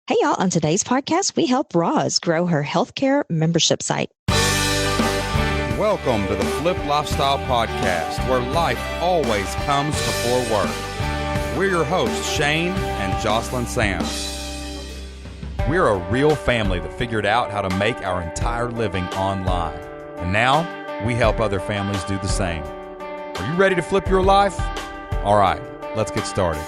Hey, y'all. On today's podcast, we help Roz grow her healthcare membership site. Welcome to the Flip Lifestyle Podcast, where life always comes before work. We're your hosts, Shane and Jocelyn Sams. We're a real family that figured out how to make our entire living online. And now, we help other families do the same. Are you ready to flip your life? All right, let's get started.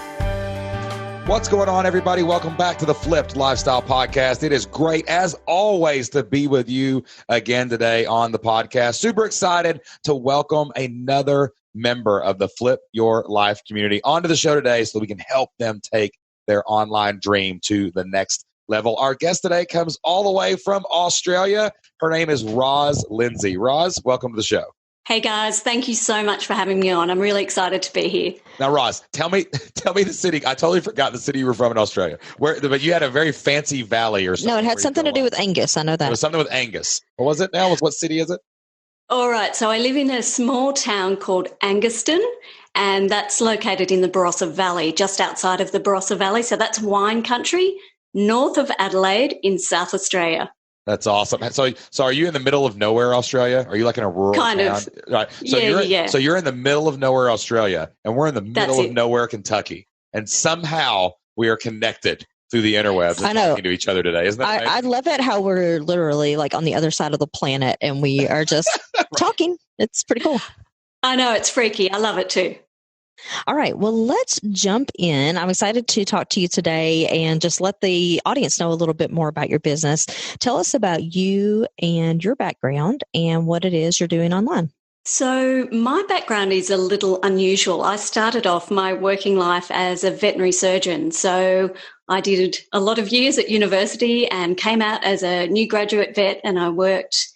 What's going on, everybody? Welcome back to the Flipped Lifestyle Podcast. It is great, as always, to be with you again today on the podcast. Super excited to welcome another member of the Flip Your Life community onto the show today so we can help them take their online dream to the next level. Our guest today comes all the way from Australia. Her name is Roz Lindsay. Roz, welcome to the show. Hey guys, thank you so much for having me on. I'm really excited to be here. Now, Roz, tell me the city. I totally forgot the city you were from in Australia. But you had a very fancy valley or something. No, it had something to do with Angus. I know that. It was something with Angus. What was it now? What city is it? All right, so I live in a small town called Anguston, and that's located in the Barossa Valley, just outside of the Barossa Valley. So that's wine country, north of Adelaide in South Australia. That's awesome. So are you in the middle of nowhere, Australia? Are you like in a rural kind town? of? Right. So you're in the middle of nowhere, Australia, and we're in the middle of nowhere, Kentucky, and somehow we are connected through the interwebs and talking to each other today. Isn't that amazing? I love it how we're literally like on the other side of the planet, and we are just talking. It's pretty cool. I know, it's freaky. I love it too. All right. Well, let's jump in. I'm excited to talk to you today and just let the audience know a little bit more about your business. Tell us about you and your background and what it is you're doing online. So my background is a little unusual. I started off my working life as a veterinary surgeon. So I did a lot of years at university and came out as a new graduate vet, and I worked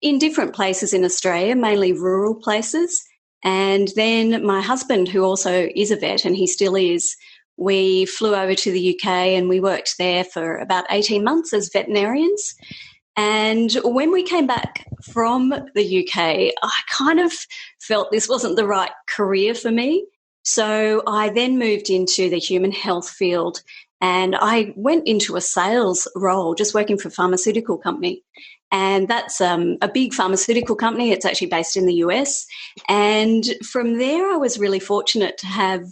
in different places in Australia, mainly rural places. And then my husband, who also is a vet, and he still is, we flew over to the UK and we worked there for about 18 months as veterinarians. And when we came back from the UK, I kind of felt this wasn't the right career for me. So I then moved into the human health field, and I went into a sales role, just working for a pharmaceutical company. And that's a big pharmaceutical company. It's actually based in the US. And from there, I was really fortunate to have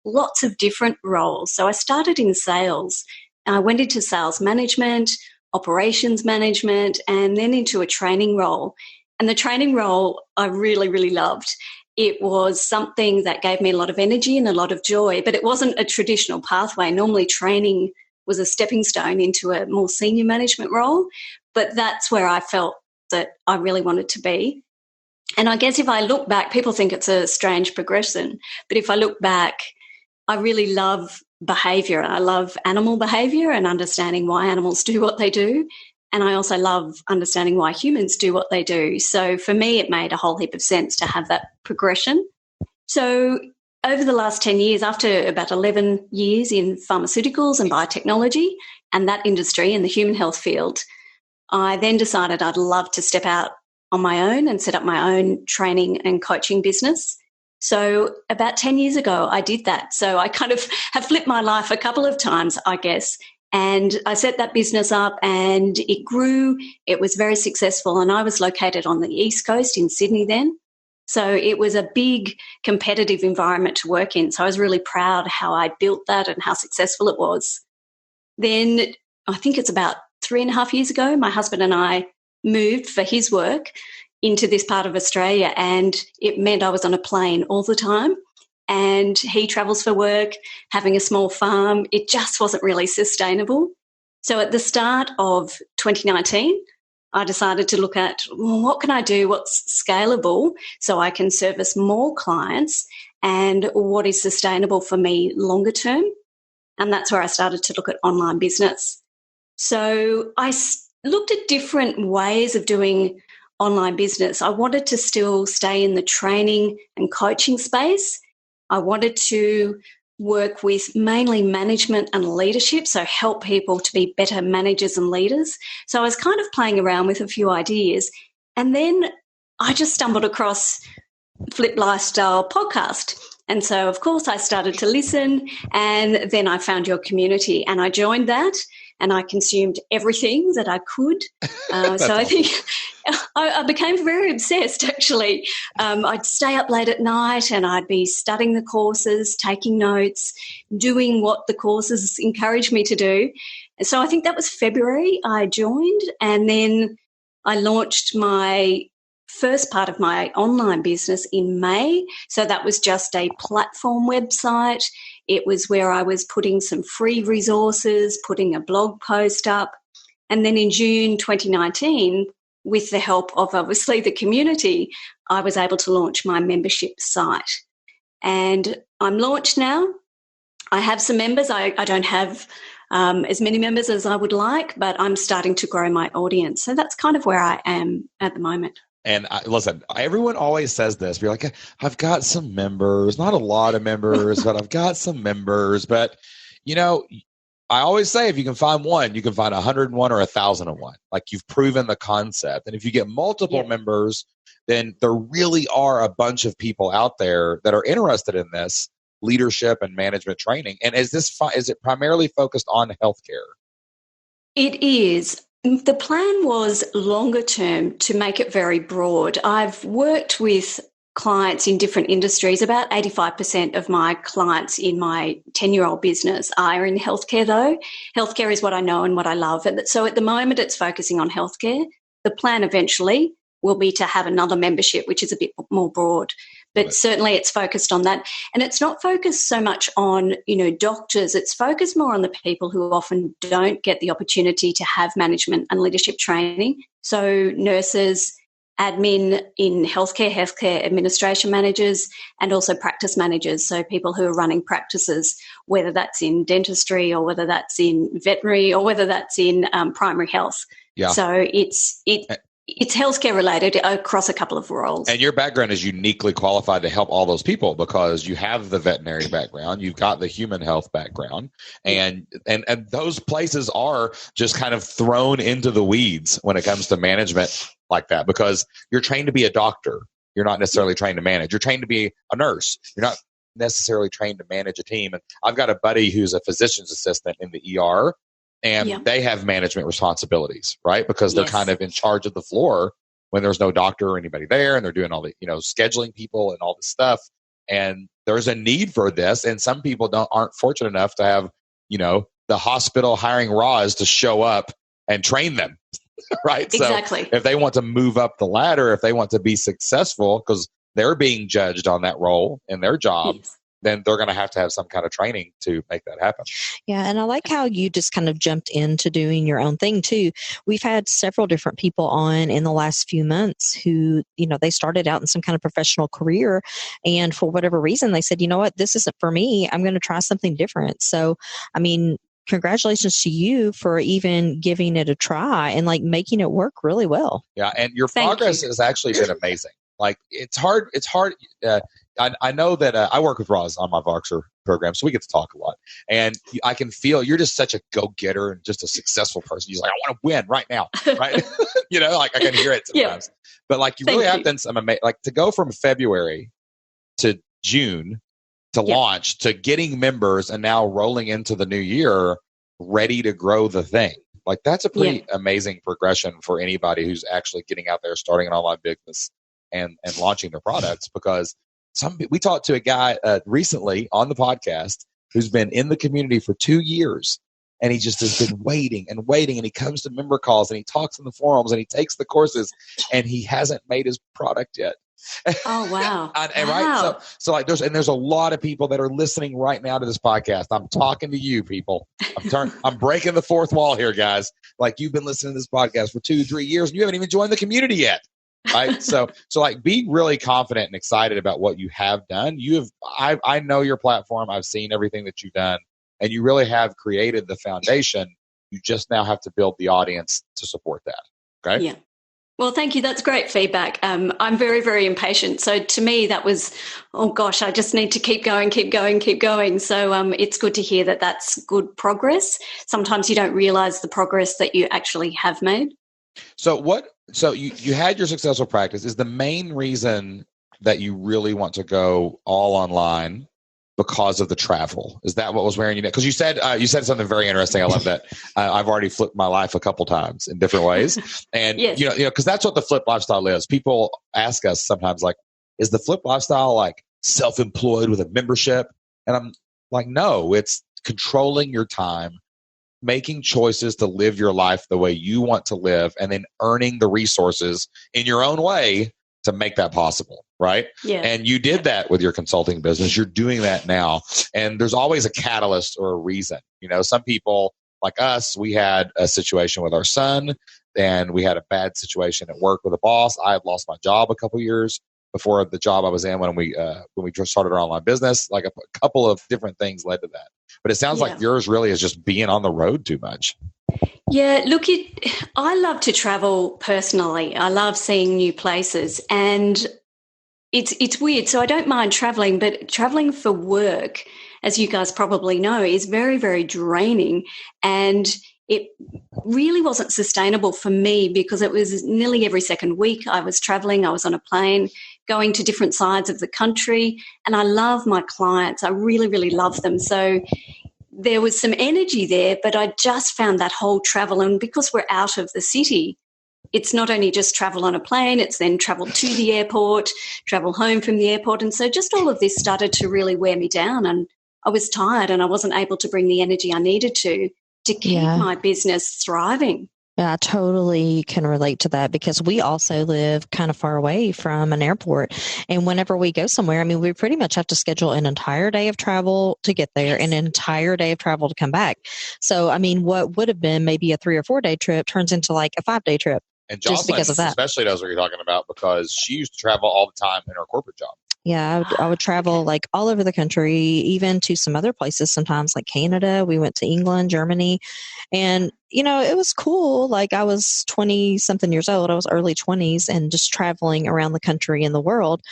lots of different roles. So I started in sales. I went into sales management, operations management, and then into a training role. And the training role I really, really loved. It was something that gave me a lot of energy and a lot of joy, but it wasn't a traditional pathway. Normally training was a stepping stone into a more senior management role, but that's where I felt that I really wanted to be. And I guess if I look back, people think it's a strange progression, but if I look back, I really love behaviour. I love animal behaviour and understanding why animals do what they do. And I also love understanding why humans do what they do. So for me, it made a whole heap of sense to have that progression. So over the last 10 years, after about 11 years in pharmaceuticals and biotechnology and that industry in the human health field, I then decided I'd love to step out on my own and set up my own training and coaching business. So about 10 years ago, I did that. So I kind of have flipped my life a couple of times, I guess. And I set that business up and it grew. It was very successful. And I was located on the East Coast in Sydney then. So it was a big competitive environment to work in. So I was really proud how I built that and how successful it was. Then I think it's about 3.5 years ago, my husband and I moved for his work into this part of Australia, and it meant I was on a plane all the time. And he travels for work, having a small farm. It just wasn't really sustainable. So at the start of 2019, I decided to look at, well, what can I do? What's scalable so I can service more clients, and what is sustainable for me longer term? And that's where I started to look at online business. So I looked at different ways of doing online business. I wanted to still stay in the training and coaching space. I wanted to work with mainly management and leadership, so help people to be better managers and leaders. So I was kind of playing around with a few ideas. And then I just stumbled across Flip Lifestyle podcast. And so, of course, I started to listen, and then I found your community and I joined that. and I consumed everything that I could. So I think I became very obsessed, actually. I'd stay up late at night and I'd be studying the courses, taking notes, doing what the courses encouraged me to do. And so I think that was February I joined, and then I launched my first part of my online business in May. So that was just a platform website. It was where I was putting some free resources, putting a blog post up. And then in June 2019, with the help of obviously the community, I was able to launch my membership site. And I'm launched now. I have some members. I don't have as many members as I would like, but I'm starting to grow my audience. So that's kind of where I am at the moment. And listen, everyone always says this. You're like, I've got some members, not a lot of members, but I've got some members. But, I always say if you can find one, you can find 101 or 1,001. Like, you've proven the concept. And if you get multiple members, then there really are a bunch of people out there that are interested in this leadership and management training. And is it primarily focused on healthcare? It is. The plan was longer term to make it very broad. I've worked with clients in different industries. About 85% of my clients in my 10-year-old business are in healthcare, though. Healthcare is what I know and what I love. And so at the moment, it's focusing on healthcare. The plan eventually will be to have another membership, which is a bit more broad. But certainly it's focused on that. And it's not focused so much on, doctors. It's focused more on the people who often don't get the opportunity to have management and leadership training. So nurses, admin in healthcare administration managers, and also practice managers. So people who are running practices, whether that's in dentistry or whether that's in veterinary or whether that's in primary health. Yeah. So it's healthcare related across a couple of roles. And your background is uniquely qualified to help all those people because you have the veterinary background, you've got the human health background, and those places are just kind of thrown into the weeds when it comes to management like that, because you're trained to be a doctor. You're not necessarily trained to manage. You're trained to be a nurse. You're not necessarily trained to manage a team. And I've got a buddy who's a physician's assistant in the ER. And they have management responsibilities, right? Because they're kind of in charge of the floor when there's no doctor or anybody there, and they're doing all the, scheduling people and all this stuff. And there's a need for this. And some people aren't fortunate enough to have, the hospital hiring raws to show up and train them, right? Exactly. So if they want to move up the ladder, if they want to be successful, because they're being judged on that role in their job, then they're going to have some kind of training to make that happen. Yeah. And I like how you just kind of jumped into doing your own thing too. We've had several different people on in the last few months who, they started out in some kind of professional career, and for whatever reason, they said, you know what, this isn't for me. I'm going to try something different. So, congratulations to you for even giving it a try and making it work really well. Yeah. And your progress has actually been amazing. It's hard. I know that I work with Roz on my Voxer program, so we get to talk a lot. And I can feel you're just such a go-getter and just a successful person. You're like, I want to win right now, right? I can hear it sometimes. But you really have done some amazing, to go from February to June to launch to getting members and now rolling into the new year ready to grow the thing. That's a pretty amazing progression for anybody who's actually getting out there, starting an online business and launching their products, because we talked to a guy recently on the podcast who's been in the community for 2 years, and he just has been waiting and waiting, and he comes to member calls and he talks in the forums and he takes the courses, and he hasn't made his product yet. Oh, wow. And right. So there's a lot of people that are listening right now to this podcast. I'm talking to you people. I'm breaking the fourth wall here, guys. You've been listening to this podcast for 2-3 years and you haven't even joined the community yet. Right. So be really confident and excited about what you have done. I know your platform. I've seen everything that you've done, and you really have created the foundation. You just now have to build the audience to support that. Okay. Yeah. Well, thank you. That's great feedback. I'm very, very impatient. So to me, that was, oh gosh, I just need to keep going. So it's good to hear that that's good progress. Sometimes you don't realize the progress that you actually have made. So you had your successful practice. Is the main reason that you really want to go all online because of the travel? Is that what was wearing you down? Because you said something very interesting. I love that. I've already flipped my life a couple times in different ways, and Yes. because that's what the flip lifestyle is. People ask us sometimes, like, is the flip lifestyle like self-employed with a membership? And I'm like, no, it's controlling your time, making choices to live your life the way you want to live, and then earning the resources in your own way to make that possible, right? Yeah. And you did that with your consulting business. You're doing that now. And there's always a catalyst or a reason. Some people like us, we had a situation with our son, and we had a bad situation at work with a boss. I had lost my job a couple years before the job I was in when we just started our online business. Like a couple of different things led to that. But it sounds like yours really is just being on the road too much. Yeah, look, I love to travel personally. I love seeing new places, and it's weird. So I don't mind traveling, but traveling for work, as you guys probably know, is very, very draining. And it really wasn't sustainable for me because it was nearly every second week I was traveling. I was on a plane going to different sides of the country, and I love my clients. I really, really love them. So there was some energy there, but I just found that whole travel, and because we're out of the city, it's not only just travel on a plane, it's then travel to the airport, travel home from the airport. And so just all of this started to really wear me down, and I was tired and I wasn't able to bring the energy I needed to keep my business thriving. Yeah, I totally can relate to that because we also live kind of far away from an airport. And whenever we go somewhere, I mean, we pretty much have to schedule an entire day of travel to get there and an entire day of travel to come back. So, I mean, what would have been maybe a 3 or 4 day trip turns into like a 5-day trip. And just because of that. Especially knows what you're talking about because she used to travel all the time in her corporate job. Yeah, I would travel like all over the country, even to some other places sometimes like Canada. We went to England, Germany, and, it was cool. Like I was 20 something years old. I was early 20s and just traveling around the country and the world.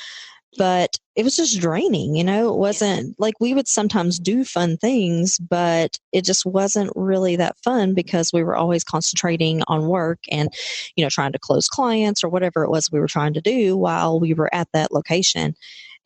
But it was just draining, it wasn't like we would sometimes do fun things, but it just wasn't really that fun because we were always concentrating on work and, trying to close clients or whatever it was we were trying to do while we were at that location.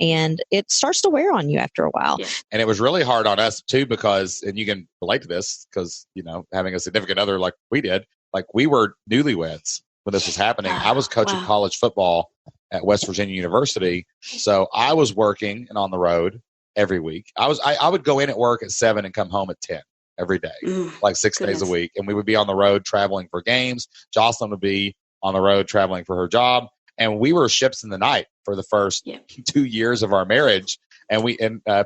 And it starts to wear on you after a while. Yeah. And it was really hard on us too, because, and you can relate to this because, having a significant other like we did, like we were newlyweds when this was happening. I was coaching college football at West Virginia University. So I was working and on the road every week. I would go in at work at 7 and come home at 10 every day, like 6 days a week. And we would be on the road traveling for games. Jocelyn would be on the road traveling for her job. And we were ships in the night for the first 2 years of our marriage. And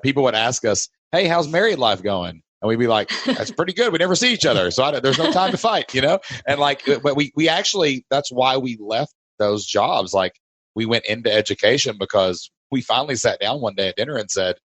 people would ask us, "Hey, how's married life going?" And we'd be like, "That's pretty good. We never see each other. So there's no time to fight, And but we actually, that's why we left those jobs. Like we went into education because we finally sat down one day at dinner and said,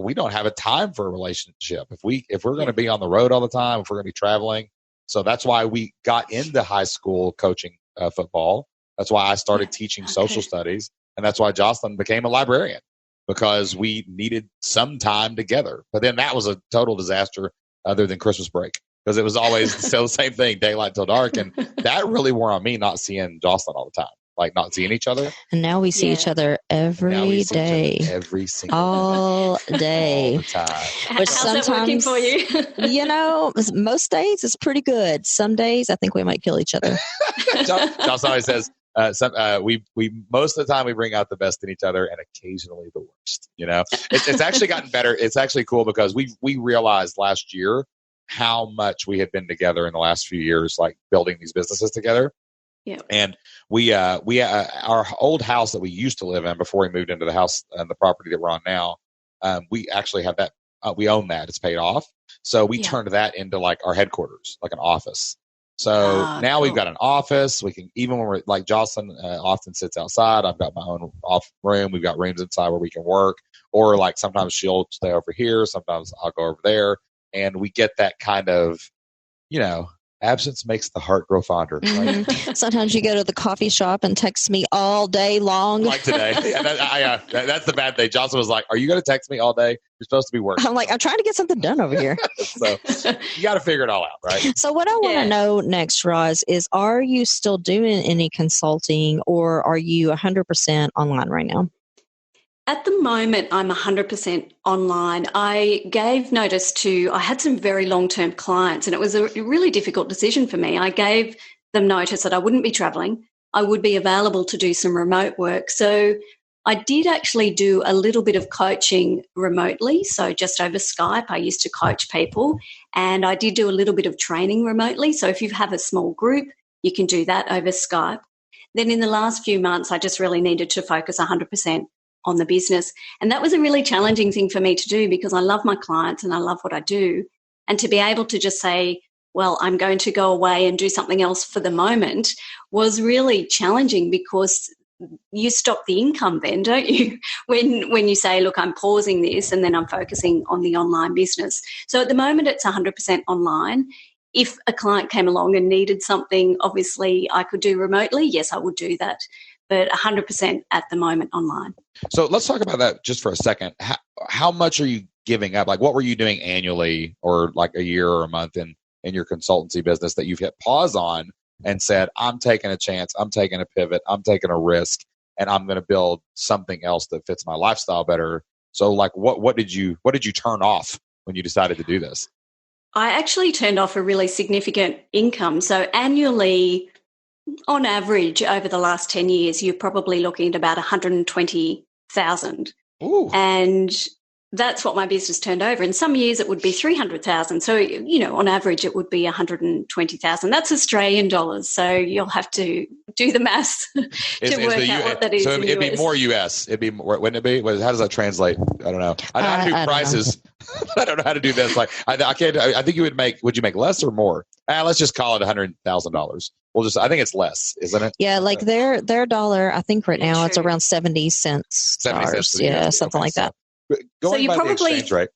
we don't have a time for a relationship. If we're going to be on the road all the time, if we're going to be traveling. So that's why we got into high school coaching football. That's why I started teaching social studies. And that's why Jocelyn became a librarian, because we needed some time together. But then that was a total disaster other than Christmas break, because it was always still the same thing, daylight till dark. And that really wore on me, not seeing Jocelyn all the time, like not seeing each other. And now we see each other every day. Every single all day. All the time. Which how's that working for you? Most days it's pretty good. Some days I think we might kill each other. Jocelyn always says, we most of the time we bring out the best in each other and occasionally the worst. It's actually gotten better. It's actually cool because we realized last year how much we had been together in the last few years, like building these businesses together. Yeah. And we our old house that we used to live in before we moved into the house and the property that we're on now, we actually have that. We own that. It's paid off. So we turned that into like our headquarters, like an office. So now we've got an office. We can, even when we're like Jocelyn often sits outside. I've got my own off room. We've got rooms inside where we can work, or like sometimes she'll stay over here. Sometimes I'll go over there, and we get that kind of, absence makes the heart grow fonder. Right? Mm-hmm. Sometimes you go to the coffee shop and text me all day long. Like today. That's the bad thing. Jocelyn was like, "Are you going to text me all day? You're supposed to be working." I'm like, I'm trying to get something done over here. So you got to figure it all out, right? So what I want to know next, Roz, is are you still doing any consulting, or are you 100% online right now? At the moment, I'm 100% online. I had some very long-term clients, and it was a really difficult decision for me. I gave them notice that I wouldn't be traveling. I would be available to do some remote work. So I did actually do a little bit of coaching remotely. So just over Skype, I used to coach people, and I did do a little bit of training remotely. So if you have a small group, you can do that over Skype. Then in the last few months, I just really needed to focus 100% on the business. And that was a really challenging thing for me to do because I love my clients and I love what I do. And to be able to just say, well, I'm going to go away and do something else for the moment was really challenging because you stop the income then, don't you? When you say, look, I'm pausing this and then I'm focusing on the online business. So at the moment, it's 100% online. If a client came along and needed something, obviously I could do remotely. Yes, I would do that. But 100% at the moment online. So let's talk about that just for a second. How much are you giving up? Like, what were you doing annually or like a year or a month in your consultancy business that you've hit pause on and said, I'm taking a chance, I'm taking a pivot, I'm taking a risk, and I'm going to build something else that fits my lifestyle better? So like, what did you turn off when you decided to do this? I actually turned off a really significant income. So annually, on average, over the last 10 years, you're probably looking at about 120,000. Ooh. And that's what my business turned over. In some years, it would be 300,000. So, on average, it would be 120,000. That's Australian dollars. So you'll have to do the maths to work out what that is. So it'd be more US. It'd be more, wouldn't it be? How does that translate? I don't know. I know how to do prices. I don't know how to do this. Like I can't. I think would you make less or more? Let's just call it $100,000. I think it's less, isn't it? Yeah, like their dollar, I think right now it's around 70 cents. 70 cents. Yeah, something like that. So you probably, the exchange rate.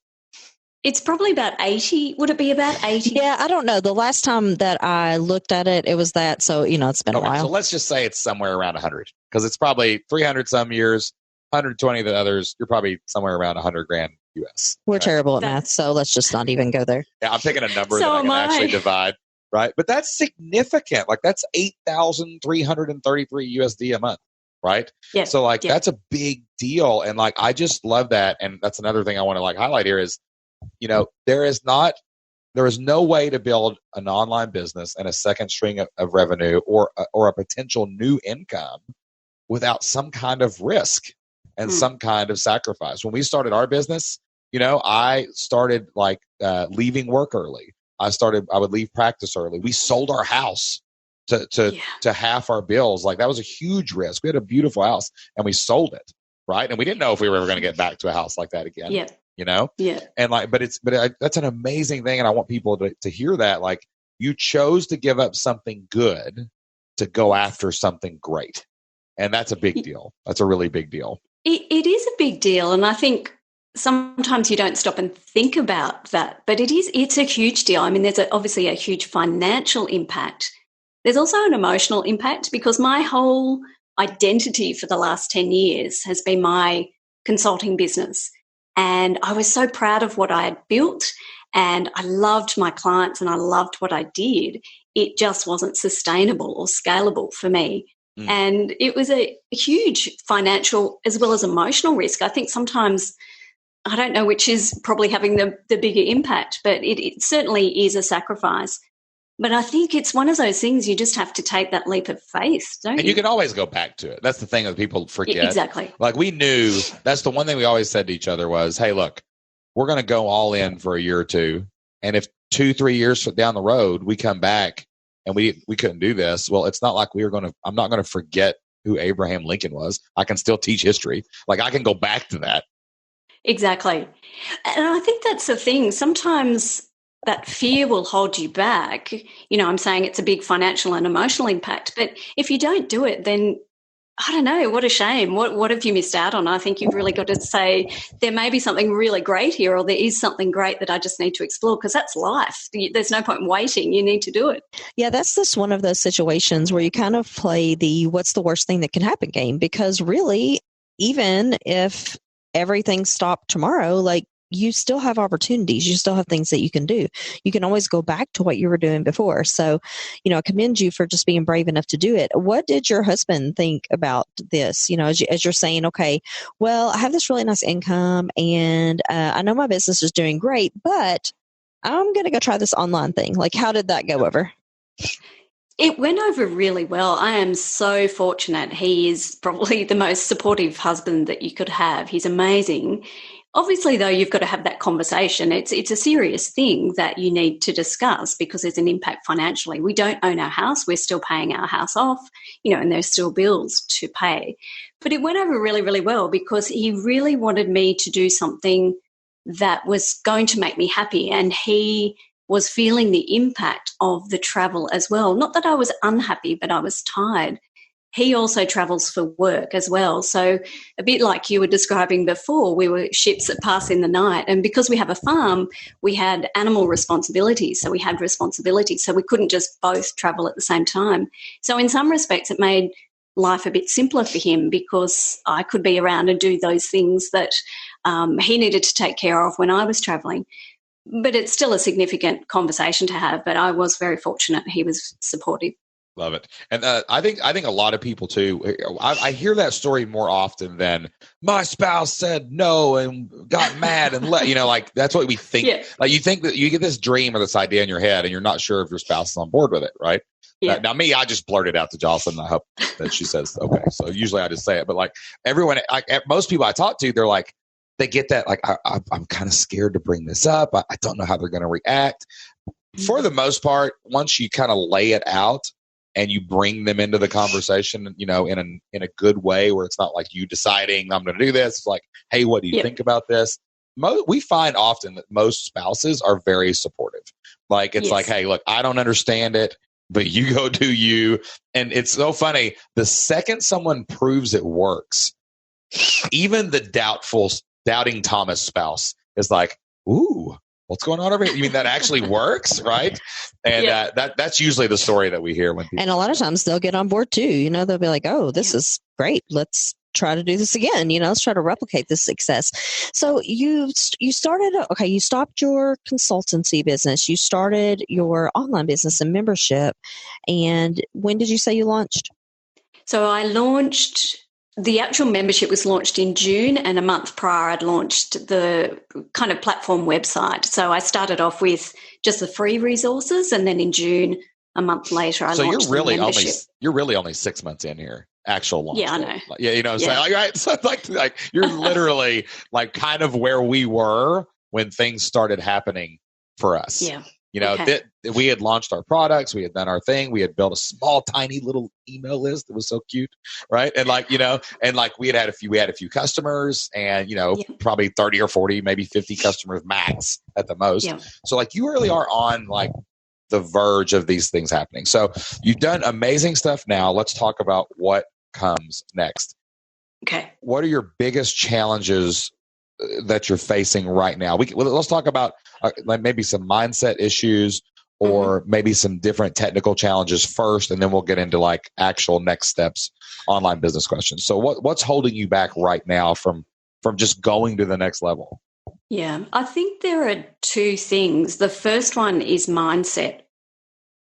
It's probably about 80. Would it be about 80? Yeah, I don't know. The last time that I looked at it, it was that. So, it's been a while. So let's just say it's somewhere around 100 because it's probably 300 some years, 120 the others. You're probably somewhere around 100 grand US. We're terrible at math, so let's just not even go there. Yeah, I'm picking a number that I can actually divide. Right. But that's significant. Like that's 8,333 USD a month. Right. Yeah. So that's a big deal. And I just love that. And that's another thing I want to highlight here is, there is no way to build an online business and a second string of revenue or a potential new income without some kind of risk and some kind of sacrifice. When we started our business, I started leaving work early. I would leave practice early. We sold our house to half our bills. That was a huge risk. We had a beautiful house and we sold it. Right. And we didn't know if we were ever going to get back to a house like that again. Yeah. Yeah. And that's an amazing thing. And I want people to hear that. You chose to give up something good to go after something great. And that's a big deal. That's a really big deal. It is a big deal. And I think sometimes you don't stop and think about that, but it's a huge deal. I mean, there's obviously a huge financial impact. There's also an emotional impact because my whole identity for the last 10 years has been my consulting business. And I was so proud of what I had built and I loved my clients and I loved what I did. It just wasn't sustainable or scalable for me. And it was a huge financial as well as emotional risk. I think sometimes, I don't know which is probably having the bigger impact, but it certainly is a sacrifice. But I think it's one of those things you just have to take that leap of faith, don't you? And you can always go back to it. That's the thing that people forget. Exactly. We knew, that's the one thing we always said to each other was, hey, look, we're going to go all in for a year or two. And if 2-3 years down the road, we come back and we couldn't do this, well, it's not like I'm not going to forget who Abraham Lincoln was. I can still teach history. I can go back to that. Exactly. And I think that's the thing. Sometimes that fear will hold you back. I'm saying it's a big financial and emotional impact, but if you don't do it, then I don't know, what a shame. What have you missed out on? I think you've really got to say there may be something really great here or there is something great that I just need to explore because that's life. There's no point in waiting. You need to do it. Yeah, that's just one of those situations where you kind of play the what's the worst thing that can happen game because really, even if everything stopped tomorrow, you still have opportunities. You still have things that you can do. You can always go back to what you were doing before. So, I commend you for just being brave enough to do it. What did your husband think about this? As you're saying, okay, well, I have this really nice income and I know my business is doing great, but I'm going to go try this online thing. Like, how did that go over? It went over really well. I am so fortunate. He is probably the most supportive husband that you could have. He's amazing. Obviously, though, you've got to have that conversation. It's a serious thing that you need to discuss because there's an impact financially. We don't own our house. We're still paying our house off, and there's still bills to pay. But it went over really, really well because he really wanted me to do something that was going to make me happy. And he was feeling the impact of the travel as well. Not that I was unhappy, but I was tired. He also travels for work as well. So a bit like you were describing before, we were ships that pass in the night. And because we have a farm, we had animal responsibilities. So we had responsibilities. So we couldn't just both travel at the same time. So in some respects, it made life a bit simpler for him because I could be around and do those things that he needed to take care of when I was traveling. But it's still a significant conversation to have. But I was very fortunate. He was supportive. Love it. And I think a lot of people too, I hear that story more often than my spouse said no and got mad and like that's what we think. Yeah. Like you think that you get this dream or this idea in your head and you're not sure if your spouse is on board with it. Right. Yeah. Now me, I just blurted out to Jocelyn. I hope that she says, okay. So usually I just say it, but like everyone, most people I talk to, they're like, they get that. Like, I'm kind of scared to bring this up. I don't know how they're going to react. For the most part, once you kind of lay it out, and you bring them into the conversation, in a good way where it's not like you deciding I'm going to do this. It's like, hey, what do you think about this? We find often that most spouses are very supportive. Like, it's like, hey, look, I don't understand it, but you go do you. And it's so funny. The second someone proves it works, even the doubting Thomas spouse is like, ooh, what's going on over here? You mean that actually works, right? And that's usually the story that we hear when people. And a lot of times they'll get on board too. They'll be like, "Oh, this is great. Let's try to do this again. Let's try to replicate this success." So you started. Okay, you stopped your consultancy business. You started your online business and membership. And when did you say you launched? So I launched. The actual membership was launched in June, and a month prior I'd launched the kind of platform website. So I started off with just the free resources, and then in June, a month later, I launched the membership. You're really only 6 months in here, actual launch. Yeah, I know. So right? So like you're literally like kind of where we were when things started happening for us. Yeah. We had launched our products. We had done our thing. We had built a small, tiny little email list that was so cute, right? And we had a few customers, and probably 30 or 40, maybe 50 customers max at the most. Yeah. So like you really are on like the verge of these things happening. So you've done amazing stuff. Now let's talk about what comes next. Okay. What are your biggest challenges that you're facing right now? Let's talk about like maybe some mindset issues or maybe some different technical challenges first, and then we'll get into like actual next steps, online business questions. So what's holding you back right now from just going to the next level? Yeah, I think there are two things. The first one is mindset.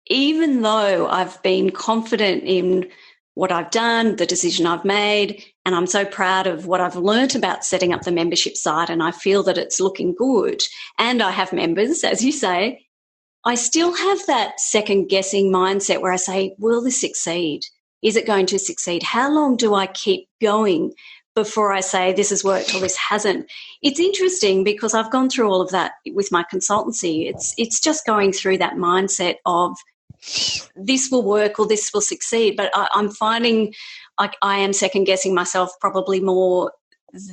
Even though I've been confident in what I've done, the decision I've made, and I'm so proud of what I've learnt about setting up the membership site, and I feel that it's looking good, and I have members, as you say, I still have that second guessing mindset where I say, will this succeed? Is it going to succeed? How long do I keep going before I say this has worked or this hasn't? It's interesting because I've gone through all of that with my consultancy. It's just going through that mindset of this will work or this will succeed. But I'm finding like I am second guessing myself probably more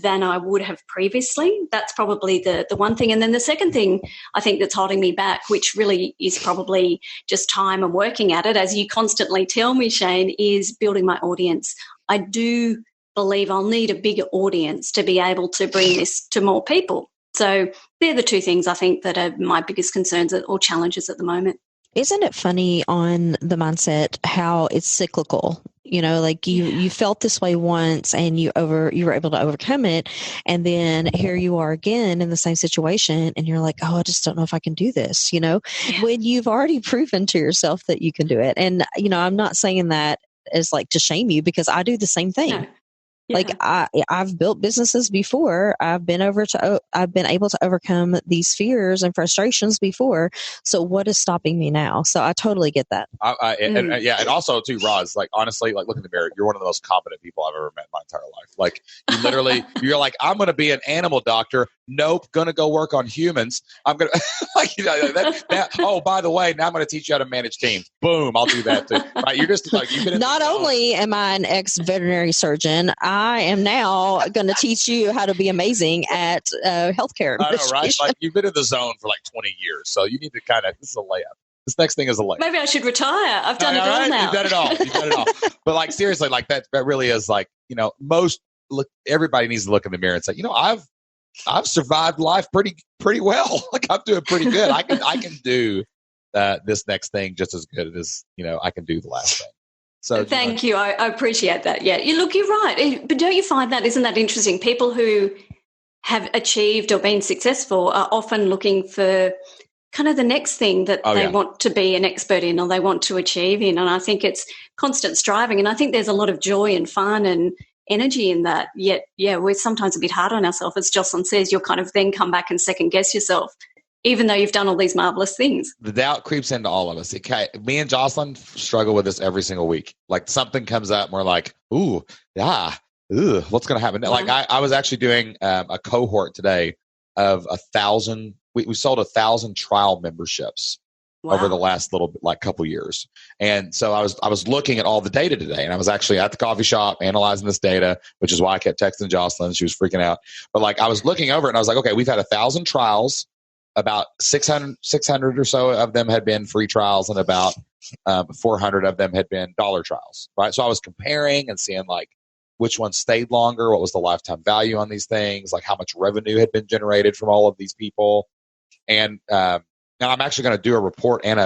than I would have previously. That's probably the one thing. And then the second thing I think that's holding me back, which really is probably just time and working at it, as you constantly tell me, Shane, is building my audience. I do believe I'll need a bigger audience to be able to bring this to more people. So they're the two things I think that are my biggest concerns or challenges at the moment. Isn't it funny on the mindset how it's cyclical? like you felt this way once and you were able to overcome it. And then here you are again in the same situation and you're like, oh, I just don't know if I can do this, when you've already proven to yourself that you can do it. And, I'm not saying that as like to shame you, because I do the same thing. No. Yeah. Like I've built businesses before. I've been able to overcome these fears and frustrations before. So what is stopping me now? So I totally get that. And also too, Roz, like honestly, like look in the mirror. You're one of the most competent people I've ever met in my entire life. Like you literally, you're like, I'm going to be an animal doctor. Nope, going to go work on humans. I'm going to oh, by the way, now I'm going to teach you how to manage teams. Boom, I'll do that too. Right? You're just like, you've been not only am I an ex-veterinary surgeon, I am now going to teach you how to be amazing at healthcare. I know, right? Like you've been in the zone for like 20 years, so you need to this is a layup. This next thing is a layup. Maybe I should retire. I've done it all now. You've done it all. You've done it all. But like seriously, like that really is like, everybody needs to look in the mirror and say, I've survived life pretty well. Like I'm doing pretty good. I can do this next thing just as good as I can do the last thing. So thank you. I appreciate that. Yeah, you're right. But don't you find that, isn't that interesting? People who have achieved or been successful are often looking for kind of the next thing that they want to be an expert in or they want to achieve in. And I think it's constant striving. And I think there's a lot of joy and fun and energy in that. Yet, we're sometimes a bit hard on ourselves. As Jocelyn says, you'll kind of then come back and second guess yourself, even though you've done all these marvelous things. The doubt creeps into all of us. Me and Jocelyn struggle with this every single week. Like something comes up and we're like, what's going to happen? Wow. Like I was actually doing a cohort today of 1,000. We sold 1,000 trial memberships over the last couple years. And so I was looking at all the data today, and I was actually at the coffee shop analyzing this data, which is why I kept texting Jocelyn. She was freaking out. But like I was looking over it and I was like, okay, we've had 1,000 trials. About 600 or so of them had been free trials, and about 400 of them had been dollar trials, right? So I was comparing and seeing like which one stayed longer, what was the lifetime value on these things, like how much revenue had been generated from all of these people. And now I'm actually going to do a report and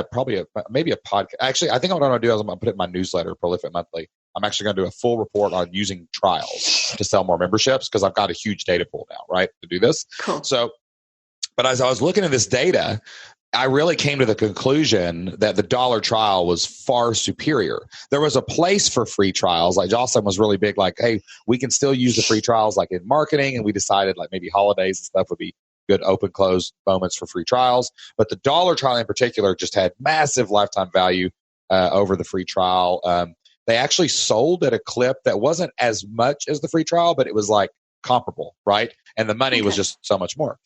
maybe a podcast. Actually, I think what I'm going to do is I'm going to put it in my newsletter, Prolific Monthly. I'm actually going to do a full report on using trials to sell more memberships because I've got a huge data pool now, right, to do this. Cool. But as I was looking at this data, I really came to the conclusion that the dollar trial was far superior. There was a place for free trials. Like Jocelyn was really big, like, hey, we can still use the free trials like in marketing. And we decided like maybe holidays and stuff would be good open close moments for free trials. But the dollar trial in particular just had massive lifetime value over the free trial. They actually sold at a clip that wasn't as much as the free trial, but it was like comparable, right? And the money was just so much more.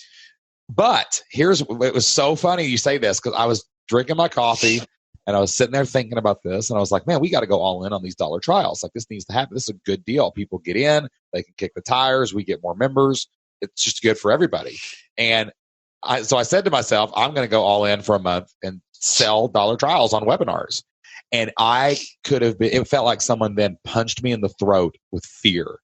But it was so funny you say this because I was drinking my coffee and I was sitting there thinking about this and I was like, man, we got to go all in on these dollar trials. Like this needs to happen. This is a good deal. People get in, they can kick the tires. We get more members. It's just good for everybody. And so I said to myself, I'm going to go all in for a month and sell dollar trials on webinars. And it felt like someone then punched me in the throat with fear.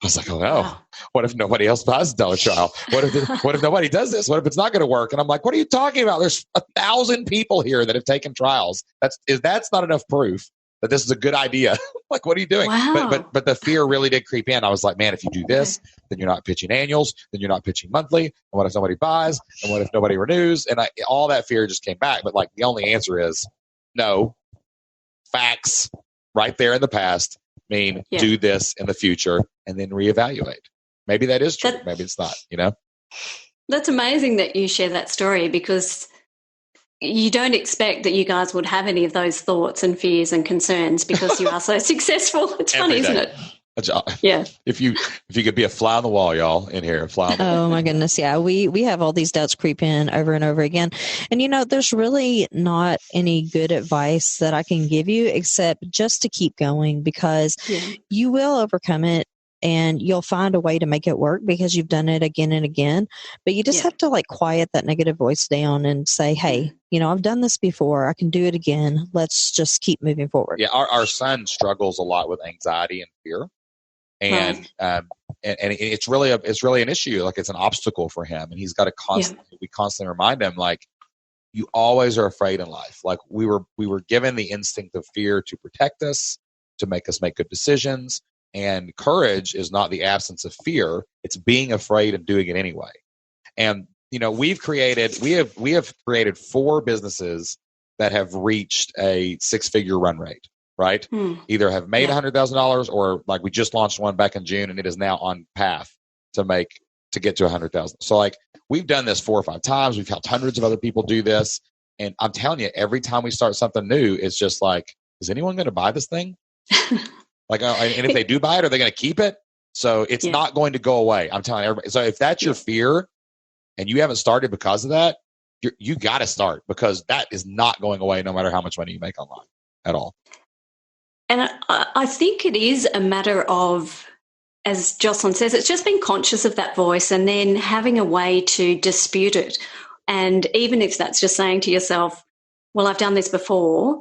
I was like, oh no, what if nobody else buys a dollar trial? What if nobody does this? What if it's not going to work? And I'm like, what are you talking about? There's 1,000 people here that have taken trials. That's not enough proof that this is a good idea. Like, what are you doing? Wow. But the fear really did creep in. I was like, man, if you do this, then you're not pitching annuals, then you're not pitching monthly. And what if nobody buys? And what if nobody renews? And all that fear just came back. But like, the only answer is no. Facts right there in the past mean do this in the future and then reevaluate. Maybe that is true. Maybe it's not, That's amazing that you share that story because you don't expect that you guys would have any of those thoughts and fears and concerns because you are so successful. It's funny, isn't it? Yeah. If you could be a fly on the wall, y'all, in here, Oh my goodness. Yeah. We have all these doubts creep in over and over again. And there's really not any good advice that I can give you except just to keep going because you will overcome it and you'll find a way to make it work because you've done it again and again. But you just have to like quiet that negative voice down and say, hey, I've done this before. I can do it again. Let's just keep moving forward. Yeah. Our son struggles a lot with anxiety and fear. And it's really an issue. Like it's an obstacle for him, and he's got to we constantly remind him, like, you always are afraid in life. Like we were given the instinct of fear to protect us, to make us make good decisions. And courage is not the absence of fear. It's being afraid and doing it anyway. And, we have created 4 businesses that have reached a 6-figure run rate, right? Either have made $100,000 or like we just launched one back in June and it is now on path to get to 100,000. So like we've done this 4 or 5 times. We've helped hundreds of other people do this. And I'm telling you, every time we start something new, it's just like, is anyone going to buy this thing? And if they do buy it, are they going to keep it? So it's not going to go away. I'm telling everybody. So if that's your fear and you haven't started because of that, you got to start, because that is not going away no matter how much money you make online at all. And I think it is a matter of, as Jocelyn says, it's just being conscious of that voice and then having a way to dispute it. And even if that's just saying to yourself, well, I've done this before.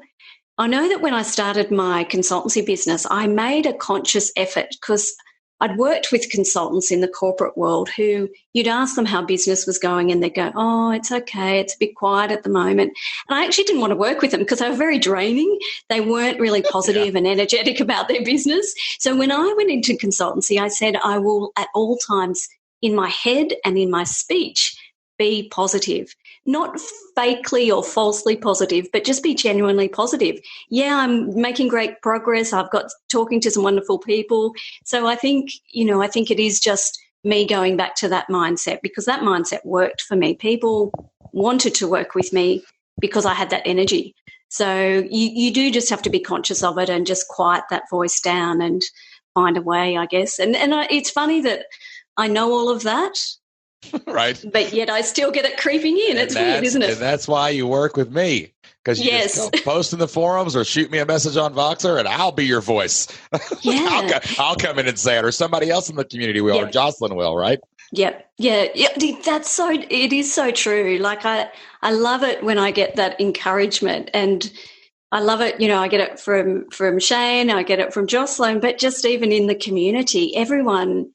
I know that when I started my consultancy business, I made a conscious effort because I'd worked with consultants in the corporate world who you'd ask them how business was going and they'd go, oh, it's okay, it's a bit quiet at the moment. And I actually didn't want to work with them because they were very draining. They weren't really positive and energetic about their business. So when I went into consultancy, I said I will at all times in my head and in my speech be positive. Not fakely or falsely positive, but just be genuinely positive. Yeah, I'm making great progress. I've got talking to some wonderful people. So I think it is just me going back to that mindset, because that mindset worked for me. People wanted to work with me because I had that energy. So you do just have to be conscious of it and just quiet that voice down and find a way, I guess. And it's funny that I know all of that. Right. But yet I still get it creeping in. It's weird, isn't it? And that's why you work with me, because you just go post in the forums or shoot me a message on Voxer and I'll be your voice. Yeah. I'll come in and say it, or somebody else in the community will, or Jocelyn will, right? Yep. Yeah. It is so true. Like I love it when I get that encouragement, and I love it, I get it from Shane, I get it from Jocelyn, but just even in the community, everyone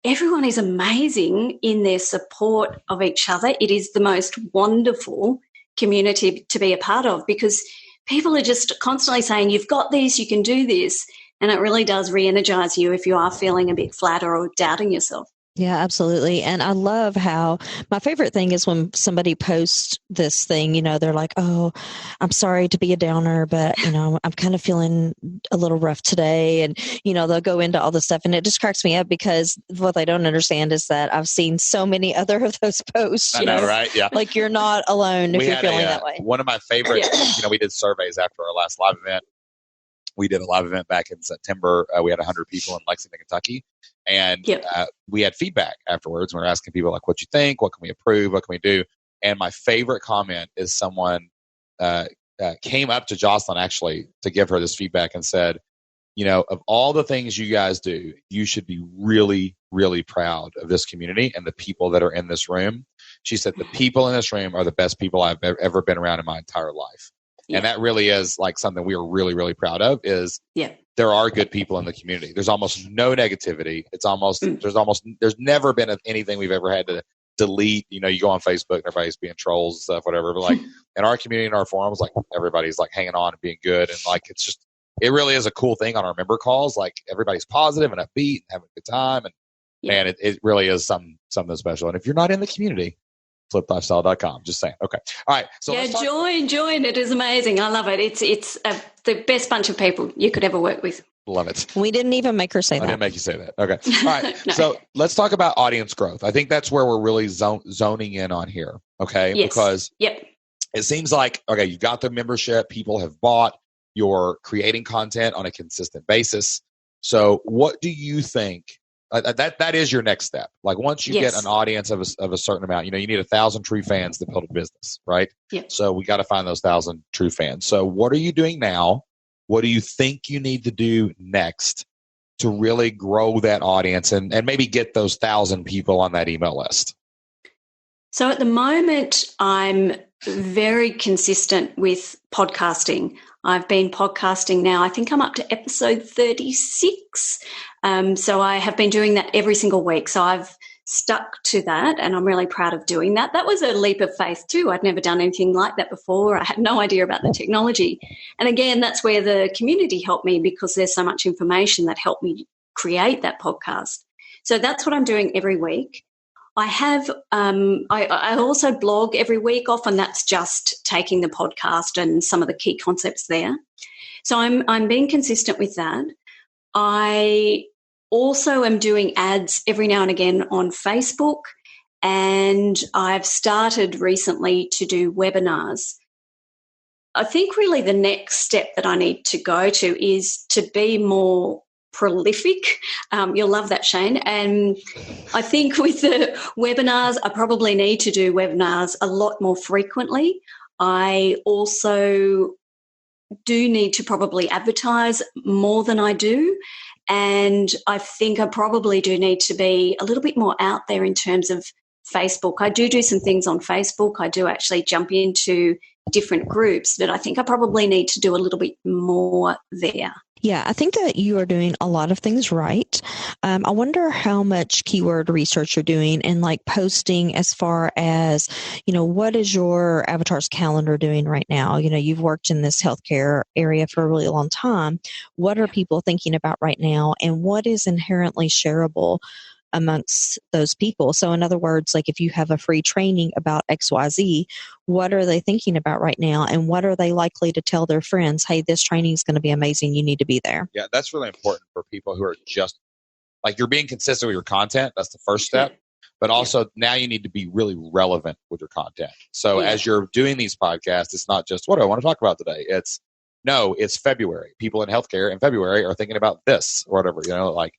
is amazing in their support of each other. It is the most wonderful community to be a part of, because people are just constantly saying, you've got this, you can do this. And it really does re-energize you if you are feeling a bit flat or doubting yourself. Yeah, absolutely. And I love how my favorite thing is when somebody posts this thing, they're like, oh, I'm sorry to be a downer, but, I'm kind of feeling a little rough today. And, they'll go into all this stuff, and it just cracks me up, because what they don't understand is that I've seen so many other of those posts. I know, right? Yeah. Like, you're not alone if you're feeling that way. One of my favorites, we did surveys after our last live event. We did a live event back in September. We had 100 people in Lexington, Kentucky. And we had feedback afterwards. We were asking people, like, what you think? What can we improve? What can we do? And my favorite comment is someone came up to Jocelyn, actually, to give her this feedback and said, of all the things you guys do, you should be really, really proud of this community and the people that are in this room. She said, the people in this room are the best people I've ever been around in my entire life. Yeah. And that really is like something we are really, really proud of, is there are good people in the community. There's almost no negativity. It's almost, there's never been anything we've ever had to delete. You go on Facebook and everybody's being trolls and stuff, whatever. But like in our community, in our forums, like everybody's like hanging on and being good. And like, it really is a cool thing on our member calls. Like everybody's positive and upbeat and having a good time. And man, it really is something special. And if you're not in the community, fliplifestyle.com. Just saying. Okay. All right. So join. It is amazing. I love it. It's the best bunch of people you could ever work with. Love it. We didn't even make her say that. I didn't make you say that. Okay. All right. No. So let's talk about audience growth. I think that's where we're really zoning in on here. Okay. Yes. Because it seems like, okay, you've got the membership, people have bought, you're creating content on a consistent basis. So what do you think? That is your next step. Like once you get an audience of a certain amount, you need 1,000 true fans to build a business, right? Yeah. So we got to find those 1,000 true fans. So what are you doing now? What do you think you need to do next to really grow that audience and maybe get those 1,000 people on that email list? So at the moment, I'm very consistent with podcasting. I've been podcasting now. I think I'm up to episode 36. So I have been doing that every single week. So I've stuck to that, and I'm really proud of doing that. That was a leap of faith too. I'd never done anything like that before. I had no idea about the technology. And again, that's where the community helped me, because there's so much information that helped me create that podcast. So that's what I'm doing every week. I have, I also blog every week. Often that's just taking the podcast and some of the key concepts there. So I'm being consistent with that. I also am doing ads every now and again on Facebook, and I've started recently to do webinars. I think really the next step that I need to go to is to be more prolific. You'll love that, Shane. And I think with the webinars, I probably need to do webinars a lot more frequently. I also do need to probably advertise more than I do. And I think I probably do need to be a little bit more out there in terms of Facebook. I do some things on Facebook. I do actually jump into different groups, but I think I probably need to do a little bit more there. Yeah, I think that you are doing a lot of things right. I wonder how much keyword research you're doing and like posting as far as, what is your avatar's calendar doing right now? You've worked in this healthcare area for a really long time. What are people thinking about right now? And what is inherently shareable amongst those people? So in other words, like if you have a free training about XYZ, what are they thinking about right now? And what are they likely to tell their friends? Hey, this training is going to be amazing. You need to be there. Yeah, that's really important for people who are just like, you're being consistent with your content. That's the first step. But also now you need to be really relevant with your content. So as you're doing these podcasts, it's not just what do I want to talk about today? It's February. People in healthcare in February are thinking about this or whatever, like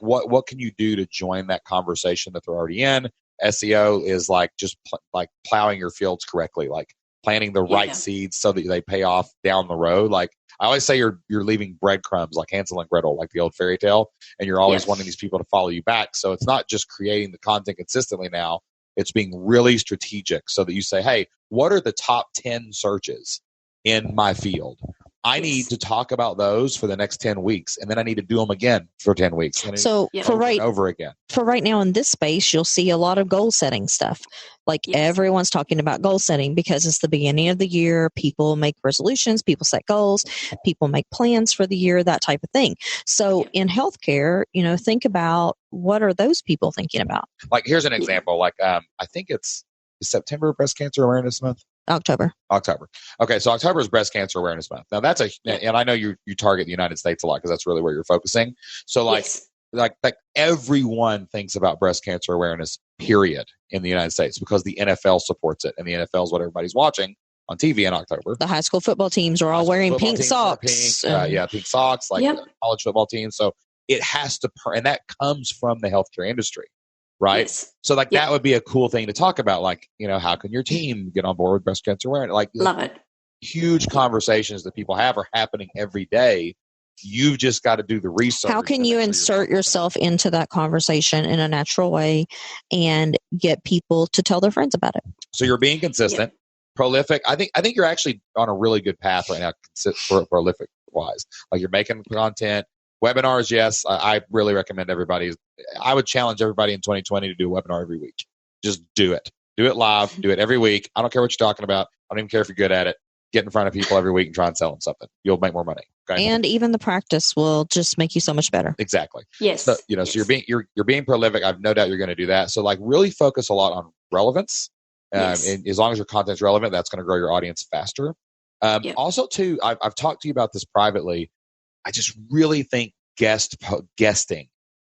what can you do to join that conversation that they're already in? SEO is like just like plowing your fields correctly, like planting the right seeds so that they pay off down the road. Like I always say, you're leaving breadcrumbs like Hansel and Gretel, like the old fairy tale, and you're always wanting these people to follow you back. So it's not just creating the content consistently now. It's being really strategic so that you say, hey, what are the top 10 searches in my field? I need to talk about those for the next 10 weeks, and then I need to do them again for 10 weeks. So over again. For right now in this space, you'll see a lot of goal setting stuff. Like everyone's talking about goal setting because it's the beginning of the year. People make resolutions, people set goals, people make plans for the year, that type of thing. So in healthcare, think about what are those people thinking about? Like here's an example. Like I think it's September Breast Cancer Awareness Month. October. Okay, so October is Breast Cancer Awareness Month. Now and I know you target the United States a lot because that's really where you're focusing. So like everyone thinks about breast cancer awareness, period, in the United States because the NFL supports it, and the NFL is what everybody's watching on TV in October. The high school football teams are all wearing pink socks. Pink socks, college football teams. So it has to, and that comes from the healthcare industry. Right. Yes. So that would be a cool thing to talk about. Like, how can your team get on board with breast cancer awareness? Love it. Huge conversations that people have are happening every day. You've just got to do the research. How can you insert yourself into that conversation in a natural way and get people to tell their friends about it? So you're being consistent, prolific. I think you're actually on a really good path right now, prolific wise. Like you're making content. Webinars, yes, I really recommend everybody. I would challenge everybody in 2020 to do a webinar every week. Just do it. Do it live. Do it every week. I don't care what you're talking about. I don't even care if you're good at it. Get in front of people every week and try and sell them something. You'll make more money. Okay? And even the practice will just make you so much better. Exactly. Yes. So, so you're being prolific. I've no doubt you're going to do that. So like really focus a lot on relevance. And as long as your content's relevant, that's going to grow your audience faster. Also, too, I've talked to you about this privately. I just really think guesting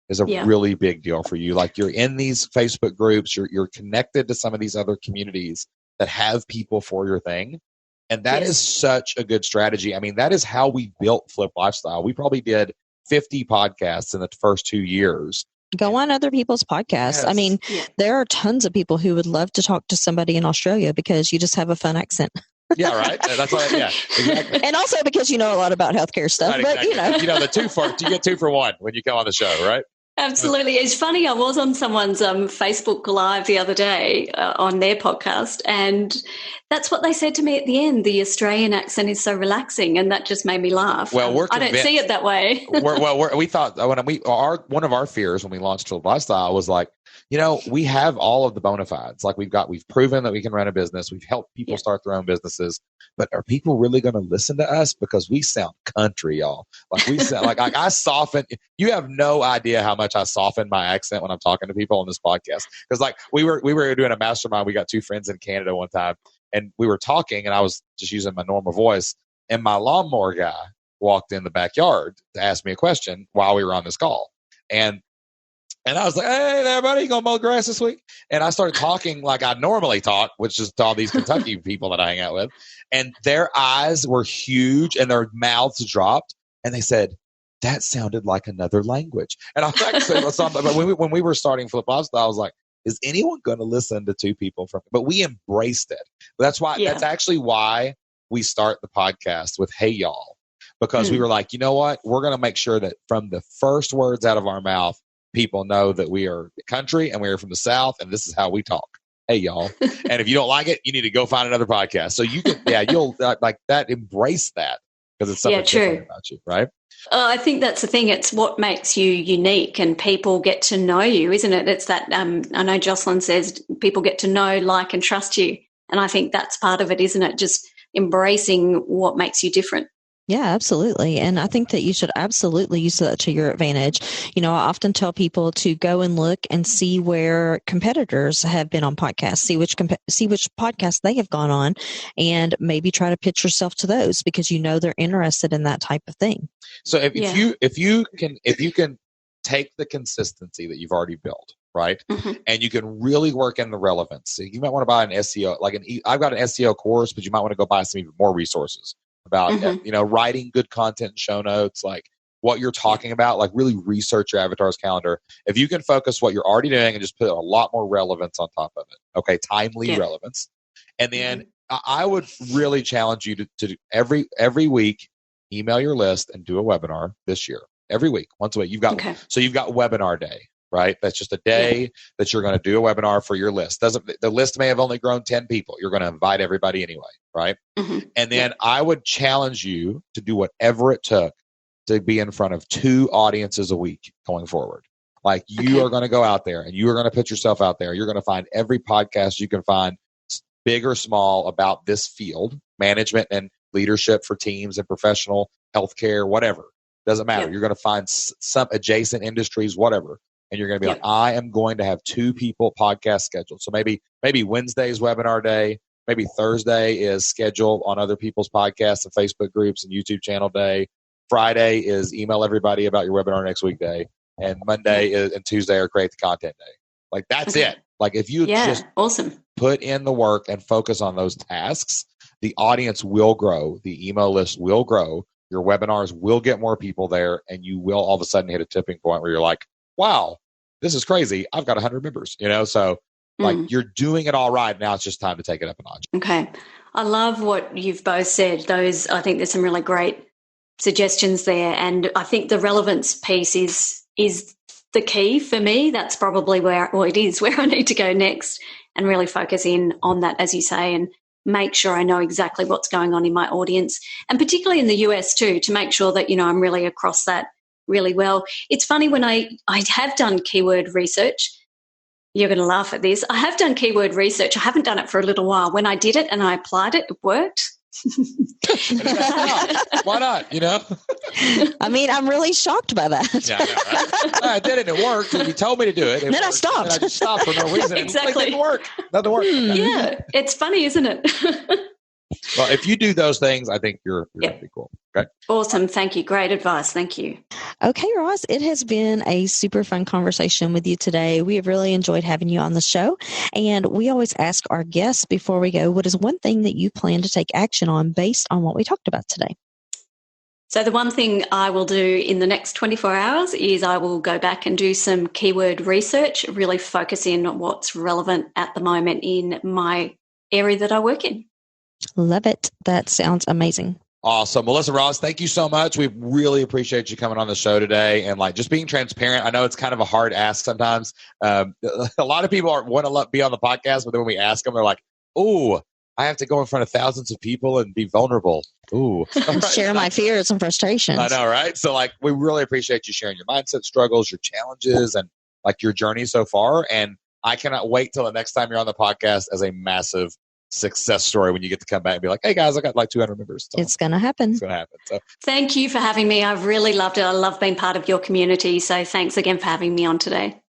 is a really big deal for you. Like you're in these Facebook groups, you're connected to some of these other communities that have people for your thing. And that is such a good strategy. I mean, that is how we built Flip Lifestyle. We probably did 50 podcasts in the first 2 years. Go on other people's podcasts. Yes. I mean, there are tons of people who would love to talk to somebody in Australia because you just have a fun accent. Yeah, right. That's why. Yeah, exactly. And also because you know a lot about healthcare stuff. Right, exactly. But you get 2 for 1 when you come on the show, right? Absolutely. It's funny. I was on someone's Facebook Live the other day on their podcast, and that's what they said to me at the end. The Australian accent is so relaxing, and that just made me laugh. Well, I don't see it that way. We thought one of our fears when we launched Flip Lifestyle was like, we have all of the bona fides. Like we've proven that we can run a business. We've helped people start their own businesses, but are people really going to listen to us? Because we sound country, y'all. Like we sound like I soften. You have no idea how much I soften my accent when I'm talking to people on this podcast. Because like we were doing a mastermind. We got 2 friends in Canada one time, and we were talking, and I was just using my normal voice, and my lawnmower guy walked in the backyard to ask me a question while we were on this call. And I was like, hey there, buddy, you gonna mow the grass this week? And I started talking like I normally talk, which is to all these Kentucky people that I hang out with. And their eyes were huge and their mouths dropped. And they said, that sounded like another language. And I was like, but when we were starting Flip Lifestyle, I was like, is anyone going to listen to 2 people from? But we embraced it. That's actually why we start the podcast with, hey, y'all. Because we were like, you know what? We're going to make sure that from the first words out of our mouth, people know that we are the country and we are from the South, and this is how we talk. Hey, y'all. And if you don't like it, you need to go find another podcast. So you can, you'll like that, embrace that, because it's something different about you, right? I think that's the thing. It's what makes you unique, and people get to know you, isn't it? It's that, I know Jocelyn says people get to know, like, and trust you. And I think that's part of it, isn't it? Just embracing what makes you different. Yeah, absolutely. And I think that you should absolutely use that to your advantage. I often tell people to go and look and see where competitors have been on podcasts, see which podcasts they have gone on, and maybe try to pitch yourself to those, because they're interested in that type of thing. So if you can take the consistency that you've already built, right, and you can really work in the relevance. So you might want to buy an SEO, I've got an SEO course, but you might want to go buy some even more resources about, writing good content and show notes, like what you're talking about, like really research your avatar's calendar. If you can focus what you're already doing and just put a lot more relevance on top of it. Okay. Timely relevance. And then I would really challenge you to every week, email your list and do a webinar this year. Every week, once a week. So you've got webinar day, right? That's just a day that you're going to do a webinar for your list. The list may have only grown 10 people. You're going to invite everybody anyway, right? And then I would challenge you to do whatever it took to be in front of 2 audiences a week going forward. Like you are going to go out there and you are going to put yourself out there. You're going to find every podcast you can find, big or small, about this field, management and leadership for teams and professional healthcare, whatever. Doesn't matter. You're going to find some adjacent industries, whatever. And you're going to be like, I am going to have 2 people podcast scheduled. So maybe Wednesday's webinar day, maybe Thursday is scheduled on other people's podcasts and Facebook groups and YouTube channel day. Friday is email everybody about your webinar next week day. And Monday and Tuesday are create the content day. Like that's it. Like if you just put in the work and focus on those tasks, the audience will grow. The email list will grow. Your webinars will get more people there, and you will all of a sudden hit a tipping point where you're like, wow, this is crazy. I've got 100 members, so like you're doing it all right. Now it's just time to take it up a notch. Okay. I love what you've both said. I think there's some really great suggestions there. And I think the relevance piece is the key for me. That's probably where I need to go next, and really focus in on that, as you say, and make sure I know exactly what's going on in my audience, and particularly in the US too, to make sure that, I'm really across that really well. It's funny, when I have done keyword research, you're going to laugh at this. I have done keyword research. I haven't done it for a little while. When I did it and I applied it, it worked. Why not? I mean, I'm really shocked by that. Yeah, I know, right? I did it. It worked. You told me to do it. Then I stopped. And I just stopped for no reason. Exactly. It didn't work. Nothing worked. Yeah, it's funny, isn't it? Well, if you do those things, I think you're going to be cool. Okay. Awesome. Thank you. Great advice. Thank you. Okay, Ross, it has been a super fun conversation with you today. We have really enjoyed having you on the show. And we always ask our guests before we go, what is one thing that you plan to take action on based on what we talked about today? So the one thing I will do in the next 24 hours is I will go back and do some keyword research, really focus in on what's relevant at the moment in my area that I work in. Love it. That sounds amazing. Awesome. Well, listen, Ross, thank you so much. We really appreciate you coming on the show today and just being transparent. I know it's kind of a hard ask sometimes. A lot of people want to be on the podcast, but then when we ask them, they're like, "Oh, I have to go in front of thousands of people and be vulnerable." Ooh, share my fears and frustrations. I know, right? So, we really appreciate you sharing your mindset struggles, your challenges, and like your journey so far. And I cannot wait till the next time you're on the podcast as a massive success story when you get to come back and be like, hey guys, I got like 200 members. So it's going to happen. It's going to happen. So thank you for having me. I've really loved it. I love being part of your community. So thanks again for having me on today.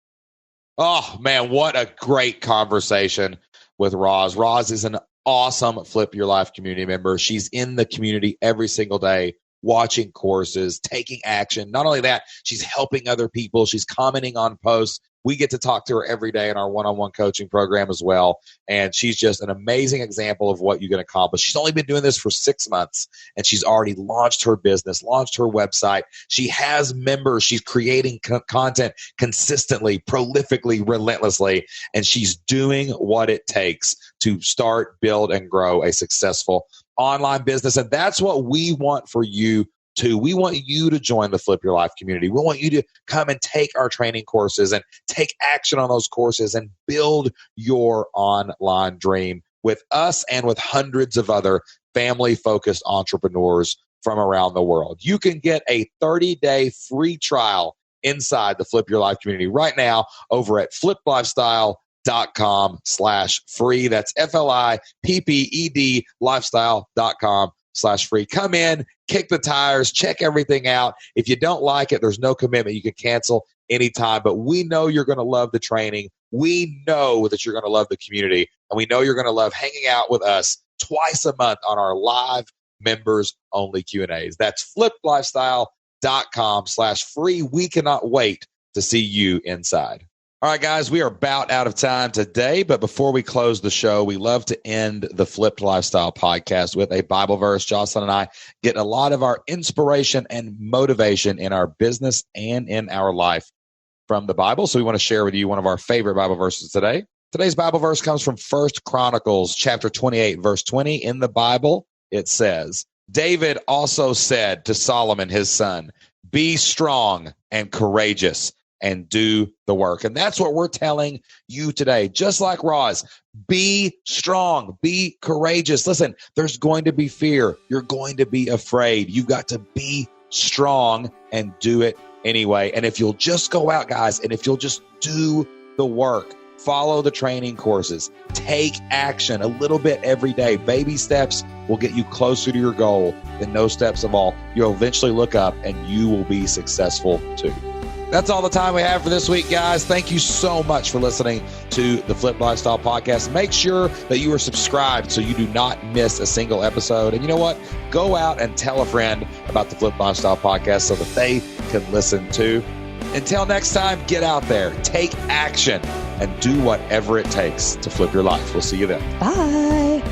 Oh man, what a great conversation with Roz. Roz is an awesome Flip Your Life community member. She's in the community every single day, watching courses, taking action. Not only that, she's helping other people. She's commenting on posts. We get to talk to her every day in our one-on-one coaching program as well. And she's just an amazing example of what you can accomplish. She's only been doing this for 6 months, and she's already launched her business, launched her website. She has members. She's creating content consistently, prolifically, relentlessly, and she's doing what it takes to start, build, and grow a successful online business. And that's what we want for you too. We want you to join the Flip Your Life community. We want you to come and take our training courses and take action on those courses and build your online dream with us and with hundreds of other family-focused entrepreneurs from around the world. You can get a 30-day free trial inside the Flip Your Life community right now over at fliplifestyle.com/free. That's FLIPPED lifestyle.com/free. Come in, kick the tires, check everything out. If you don't like it, there's no commitment. You can cancel anytime, but we know you're going to love the training. We know that you're going to love the community, and we know you're going to love hanging out with us twice a month on our live members only Q&As. That's fliplifestyle.com/free. We cannot wait to see you inside. All right, guys, we are about out of time today, but before we close the show, we love to end the Flipped Lifestyle podcast with a Bible verse. Jocelyn and I get a lot of our inspiration and motivation in our business and in our life from the Bible, so we want to share with you one of our favorite Bible verses today. Today's Bible verse comes from 1 Chronicles chapter 28, verse 20. In the Bible, it says, David also said to Solomon, his son, be strong and courageous and do the work. And that's what we're telling you today. Just like Roz, be strong, be courageous. Listen, there's going to be fear. You're going to be afraid. You've got to be strong and do it anyway. And if you'll just go out, guys, and if you'll just do the work, follow the training courses, take action a little bit every day. Baby steps will get you closer to your goal than no steps at all. You'll eventually look up and you will be successful too. That's all the time we have for this week, guys. Thank you so much for listening to the Flip Lifestyle Podcast. Make sure that you are subscribed so you do not miss a single episode. And you know what? Go out and tell a friend about the Flip Lifestyle Podcast so that they can listen too. Until next time, get out there, take action, and do whatever it takes to flip your life. We'll see you then. Bye.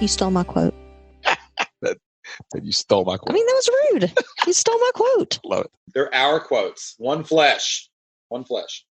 You stole my quote. You stole my quote. I mean, that was rude. You stole my quote. Love it. They're our quotes. One flesh. One flesh.